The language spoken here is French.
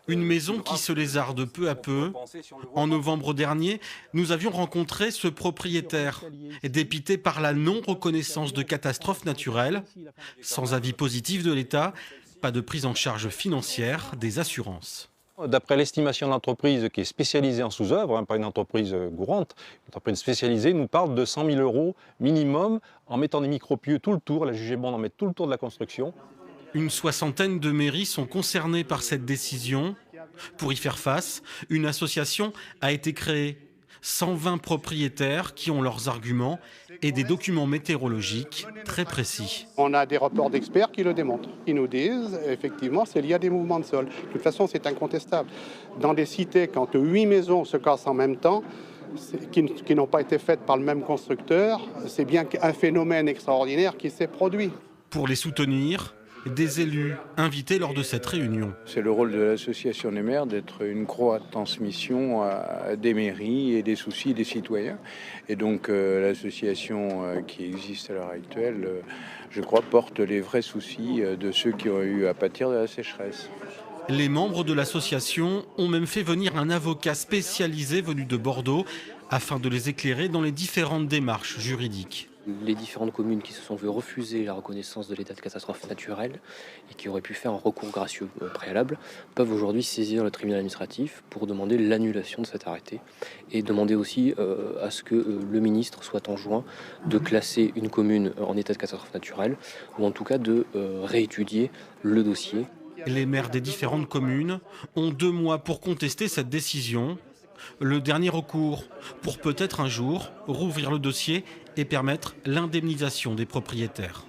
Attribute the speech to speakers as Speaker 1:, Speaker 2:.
Speaker 1: Une maison qui se lézarde peu à peu. En novembre dernier, nous avions rencontré ce propriétaire, dépité par la non-reconnaissance de catastrophes naturelles. Sans avis positif de l'État, pas de prise en charge financière des assurances.
Speaker 2: D'après l'estimation de l'entreprise qui est spécialisée en sous-œuvre, pas une entreprise courante, une entreprise spécialisée, nous parle de 100 000 € minimum en mettant des micropieux tout le tour. La jugée bon en met tout le tour de la construction.
Speaker 1: Une soixantaine de mairies sont concernées par cette décision. Pour y faire face, une association a été créée. 120 propriétaires qui ont leurs arguments et des documents météorologiques très précis.
Speaker 3: On a des rapports d'experts qui le démontrent. Ils nous disent, effectivement, c'est lié à des mouvements de sol. De toute façon, c'est incontestable. Dans des cités, quand 8 maisons se cassent en même temps, qui n'ont pas été faites par le même constructeur, c'est bien un phénomène extraordinaire qui s'est produit.
Speaker 1: Pour les soutenir, des élus invités lors de cette réunion.
Speaker 4: C'est le rôle de l'association des maires d'être une croix de transmission des mairies et des soucis des citoyens. Et donc l'association qui existe à l'heure actuelle, je crois, porte les vrais soucis de ceux qui ont eu à pâtir de la sécheresse.
Speaker 1: Les membres de l'association ont même fait venir un avocat spécialisé venu de Bordeaux afin de les éclairer dans les différentes démarches juridiques.
Speaker 5: Les différentes communes qui se sont vues refuser la reconnaissance de l'état de catastrophe naturelle et qui auraient pu faire un recours gracieux préalable peuvent aujourd'hui saisir le tribunal administratif pour demander l'annulation de cet arrêté et demander aussi à ce que le ministre soit enjoint de classer une commune en état de catastrophe naturelle ou en tout cas de réétudier le dossier.
Speaker 1: Les maires des différentes communes ont 2 mois pour contester cette décision. Le dernier recours pour peut-être un jour rouvrir le dossier et permettre l'indemnisation des propriétaires.